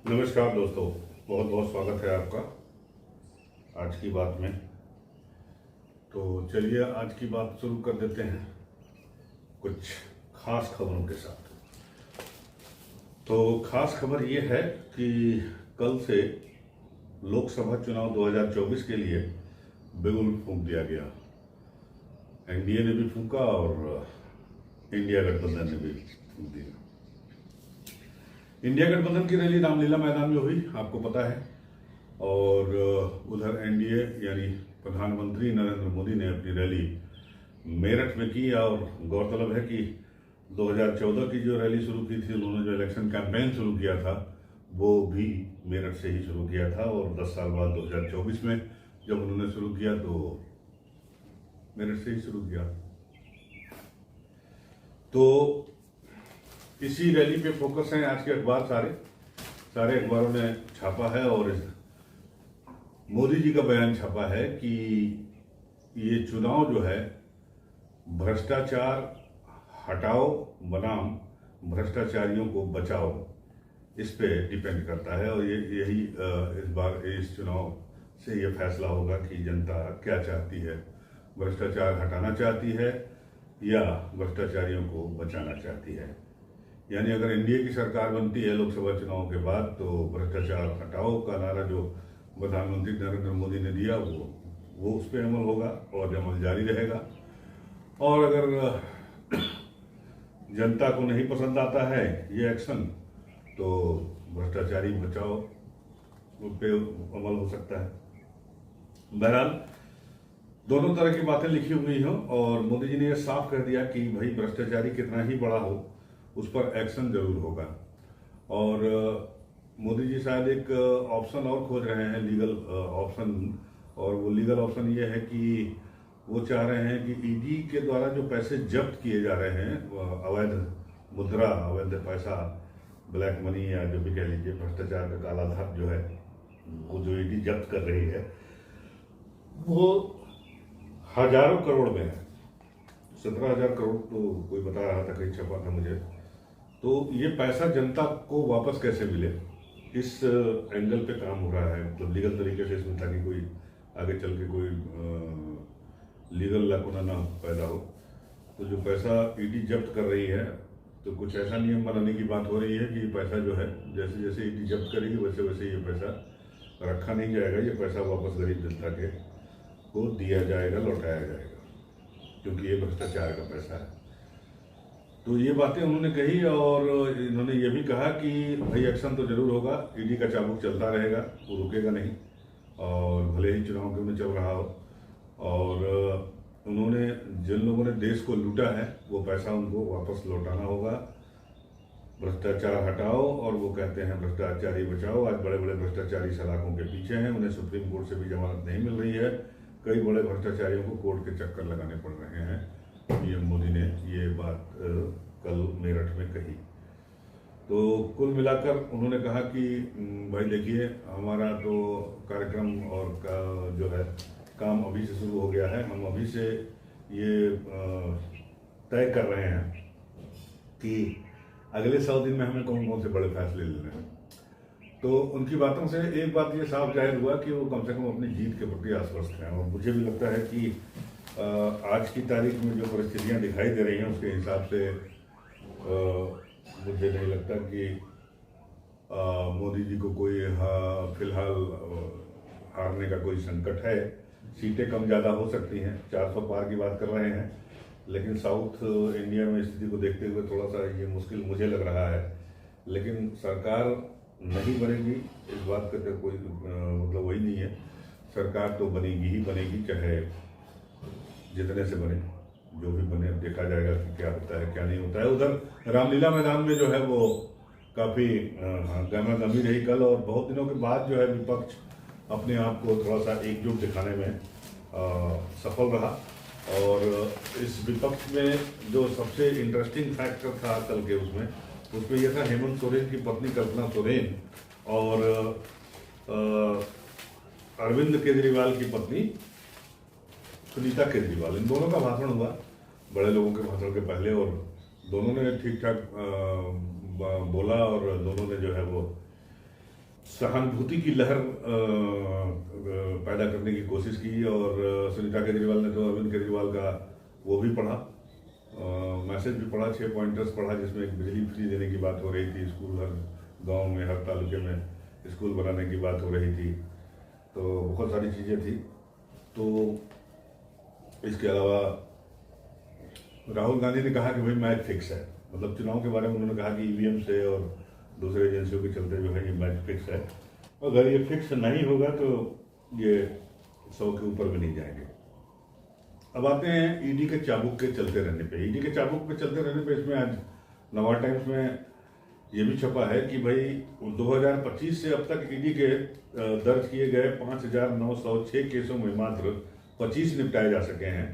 नमस्कार दोस्तों, बहुत बहुत स्वागत है आपका आज की बात में। तो चलिए आज की बात शुरू कर देते हैं कुछ खास खबरों के साथ। तो खास खबर ये है कि कल से लोकसभा चुनाव 2024 के लिए बिगुल फूंक दिया गया। एनडीए ने भी फूंका और इंडिया गठबंधन ने भी फूंक दिया। इंडिया गठबंधन की रैली रामलीला मैदान में हुई, आपको पता है। और उधर एनडीए यानी प्रधानमंत्री नरेंद्र मोदी ने अपनी रैली मेरठ में की। और गौरतलब है कि 2014 की जो रैली शुरू की थी, उन्होंने जो इलेक्शन कैंपेन शुरू किया था वो भी मेरठ से ही शुरू किया था। और 10 साल बाद 2024 में जब उन्होंने शुरू किया तो मेरठ से ही शुरू किया। तो इसी रैली पे फोकस है आज के अखबार, सारे अखबारों ने छापा है। और मोदी जी का बयान छापा है कि ये चुनाव जो है भ्रष्टाचार हटाओ बनाम भ्रष्टाचारियों को बचाओ, इस पे डिपेंड करता है। और यही इस बार इस चुनाव से ये फैसला होगा कि जनता क्या चाहती है, भ्रष्टाचार हटाना चाहती है या भ्रष्टाचारियों को बचाना चाहती है। यानी अगर एनडीए की सरकार बनती है लोकसभा चुनाव के बाद, तो भ्रष्टाचार हटाओ का नारा जो प्रधानमंत्री नरेंद्र मोदी ने दिया वो उस पर अमल होगा और अमल जारी रहेगा। और अगर जनता को नहीं पसंद आता है ये एक्शन, तो भ्रष्टाचारी बचाओ उन पे अमल हो सकता है। बहरहाल दोनों तरह की बातें लिखी हुई हैं और मोदी जी ने यह साफ कर दिया कि भाई भ्रष्टाचारी कितना ही बड़ा हो उस पर एक्शन जरूर होगा। और मोदी जी शायद एक ऑप्शन और खोज रहे हैं, लीगल ऑप्शन। और वो लीगल ऑप्शन ये है कि वो चाह रहे हैं कि ईडी के द्वारा जो पैसे जब्त किए जा रहे हैं, अवैध मुद्रा, अवैध पैसा, ब्लैक मनी या जो भी कह लीजिए, भ्रष्टाचार का काला धन जो है, वो जो ईडी जब्त कर रही है वो हजारों करोड़ में है। 17,000 करोड़ तो कोई बता रहा था, कहीं छपा था मुझे। तो ये पैसा जनता को वापस कैसे मिले, इस एंगल पे काम हो रहा है, मतलब लीगल तरीके से इसमें, ताकि कोई आगे चल के कोई लीगल लाकुना ना पैदा हो। तो जो पैसा ईडी जब्त कर रही है, तो कुछ ऐसा नियम बनाने की बात हो रही है कि पैसा जो है जैसे जैसे ईडी जब्त करेगी वैसे वैसे ये पैसा रखा नहीं जाएगा, ये पैसा वापस गरीब जनता के को दिया जाएगा, लौटाया जाएगा, क्योंकि ये भ्रष्टाचार का पैसा है। तो ये बातें उन्होंने कही। और इन्होंने ये भी कहा कि भाई एक्शन तो जरूर होगा, ईडी का चाबुक चलता रहेगा, वो रुकेगा नहीं, और भले ही चुनाव के में चल रहा हो। और उन्होंने जिन लोगों ने देश को लूटा है वो पैसा उनको वापस लौटाना होगा। भ्रष्टाचार हटाओ, और वो कहते हैं भ्रष्टाचारी बचाओ। आज बड़े बड़े भ्रष्टाचारी सलाखों के पीछे हैं, उन्हें सुप्रीम कोर्ट से भी जमानत नहीं मिल रही है। कई बड़े भ्रष्टाचारियों को कोर्ट के चक्कर लगाने पड़ रहे हैं। पीएम मोदी ने ये बात कल मेरठ में कही। तो कुल मिलाकर उन्होंने कहा कि भाई देखिए, हमारा तो कार्यक्रम और का जो है काम अभी से शुरू हो गया है। हम अभी से ये तय कर रहे हैं कि अगले 100 दिन में हमें कौन कौन से बड़े फैसले लेने हैं। तो उनकी बातों से एक बात ये साफ जाहिर हुआ कि वो कम से कम अपनी जीत के प्रति आश्वस्त हैं। और मुझे भी लगता है कि आज की तारीख में जो परिस्थितियां दिखाई दे रही हैं उसके हिसाब से मुझे नहीं लगता कि मोदी जी को कोई फिलहाल हारने का कोई संकट है। सीटें कम ज़्यादा हो सकती हैं, 400 पार की बात कर रहे हैं, लेकिन साउथ इंडिया में स्थिति को देखते हुए थोड़ा सा ये मुश्किल मुझे लग रहा है। लेकिन सरकार नहीं बनेगी इस बात का तो कोई मतलब वही नहीं है। सरकार तो बनेगी ही बनेगी, चाहे जितने से बने, जो भी बने, अब देखा जाएगा कि क्या होता है क्या नहीं होता है। उधर रामलीला मैदान में जो है वो काफ़ी गहमा गंभीर रही कल। और बहुत दिनों के बाद जो है विपक्ष अपने आप को थोड़ा सा एकजुट दिखाने में सफल रहा। और इस विपक्ष में जो सबसे इंटरेस्टिंग फैक्टर था कल के उसमें यह था हेमंत सोरेन की पत्नी कल्पना सोरेन और अरविंद केजरीवाल की पत्नी सुनीता केजरीवाल, इन दोनों का भाषण हुआ बड़े लोगों के भाषण के पहले। और दोनों ने ठीक ठाक बोला और दोनों ने जो है वो सहानुभूति की लहर पैदा करने की कोशिश की। और सुनीता केजरीवाल ने तो अरविंद केजरीवाल का वो भी पढ़ा, मैसेज भी पढ़ा, 6 पॉइंटर्स पढ़ा, जिसमें एक बिजली फ्री देने की बात हो रही थी, स्कूल हर गांव में, हर तालुके में स्कूल बनाने की बात हो रही थी, तो बहुत सारी चीज़ें थी। तो इसके अलावा राहुल गांधी ने कहा कि भाई मैच फिक्स है, मतलब चुनाव के बारे में उन्होंने कहा कि ईवीएम से और दूसरे एजेंसियों के चलते जो है ये मैच फिक्स है, अगर ये फिक्स नहीं होगा तो ये 100 के ऊपर भी नहीं जाएंगे। अब आते हैं ईडी के चाबुक के चलते रहने पे। ईडी के चाबुक पे चलते रहने पे इसमें आज नवा टाइम्स में ये भी छपा है कि भाई 2025 से अब तक ईडी के दर्ज किए गए 5,906 केसों में मात्र 25 निपटाए जा सके हैं,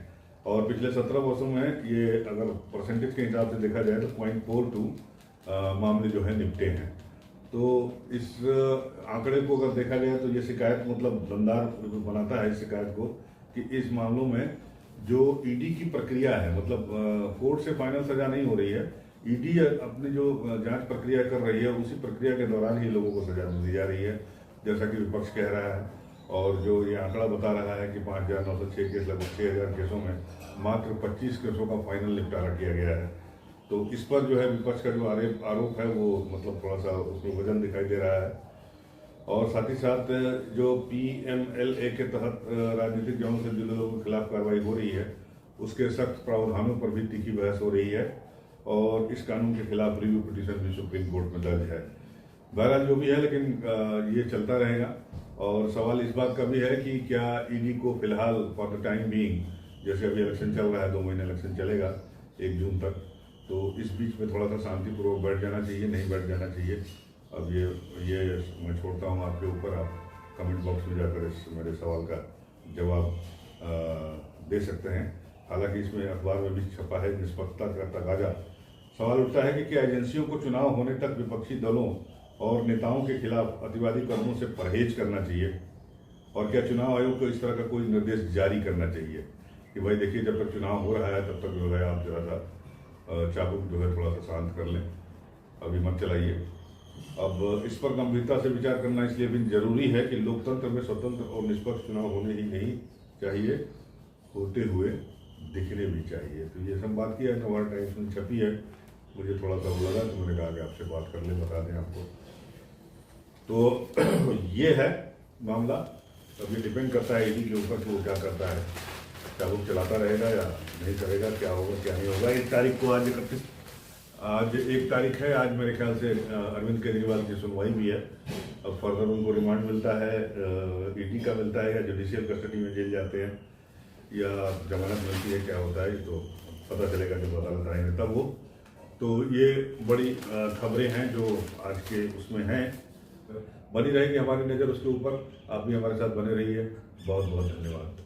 और पिछले 17 वर्षों में ये अगर परसेंटेज के हिसाब से देखा जाए तो 0.42 मामले जो है निपटे हैं। तो इस आंकड़े को अगर देखा जाए तो ये शिकायत मतलब दमदार बनाता है इस शिकायत को कि इस मामलों में जो ईडी की प्रक्रिया है, मतलब कोर्ट से फाइनल सजा नहीं हो रही है, ईडी अपनी जो जांच प्रक्रिया कर रही है उसी प्रक्रिया के दौरान ही लोगों को सजा दी जा रही है, जैसा कि विपक्ष कह रहा है। और जो ये आंकड़ा बता रहा है कि 5,906 केस, लगभग 6,000 केसों में मात्र 25 केसों का फाइनल निपटारा किया गया है। तो इस पर जो है विपक्ष का जो आरोप है वो मतलब थोड़ा सा उसमें वजन दिखाई दे रहा है। और साथ ही साथ जो PMLA के तहत राजनीतिक जमात से जुड़े लोगों के खिलाफ कार्रवाई हो रही है, उसके सख्त प्रावधानों पर भी तीखी बहस हो रही है, और इस कानून के खिलाफ रिव्यू पिटीशन भी सुप्रीम कोर्ट में दर्ज है। बहरहाल जो भी है, लेकिन ये चलता रहेगा। और सवाल इस बात का भी है कि क्या ईडी को फिलहाल फॉर द टाइम बीइंग, जैसे अभी इलेक्शन चल रहा है, 2 महीने इलेक्शन चलेगा 1 जून तक, तो इस बीच में थोड़ा सा शांतिपूर्वक बैठ जाना चाहिए, नहीं बैठ जाना चाहिए। अब ये मैं छोड़ता हूँ आपके ऊपर, आप कमेंट बॉक्स में जाकर इस मेरे सवाल का जवाब दे सकते हैं। हालांकि इसमें अखबार में भी छपा है, निष्पक्षता का तकाजा। सवाल उठता है कि क्या एजेंसियों को चुनाव होने तक विपक्षी दलों और नेताओं के खिलाफ अतिवादी कदमों से परहेज करना चाहिए, और क्या चुनाव आयोग को इस तरह का कोई निर्देश जारी करना चाहिए कि भाई देखिए, जब तक चुनाव हो रहा है तब तक जो है आप जरा सा चाबुक जो है थोड़ा सा शांत कर लें, अभी मत चलाइए। अब इस पर गंभीरता से विचार करना इसलिए भी जरूरी है कि लोकतंत्र में स्वतंत्र और निष्पक्ष चुनाव होने ही नहीं चाहिए, होते हुए दिखने भी चाहिए। तो ये सब बात की है, नवा टाइम्स में छपी है, मुझे थोड़ा सा वो लगा तो मैंने कहा कि आपसे बात कर लें, बता दें आपको। तो ये है मामला। अब ये डिपेंड करता है ईडी के ऊपर कि वो क्या करता है, चाबुक चलाता रहेगा या नहीं करेगा, क्या होगा क्या नहीं होगा। 1 तारीख को आज 1 तारीख है, आज मेरे ख्याल से अरविंद केजरीवाल की सुनवाई भी है। अब फर्दर उनको रिमांड मिलता है, ईडी का मिलता है, या जुडिशियल कस्टडी में जेल जाते हैं, या जमानत मिलती है, क्या होता है तो पता चलेगा जब अदालत आएंगे तब वो। तो ये बड़ी खबरें हैं जो आज के उसमें हैं। बनी रहेगी हमारी नज़र उसके ऊपर, आप भी हमारे साथ बने रहिए। बहुत बहुत धन्यवाद।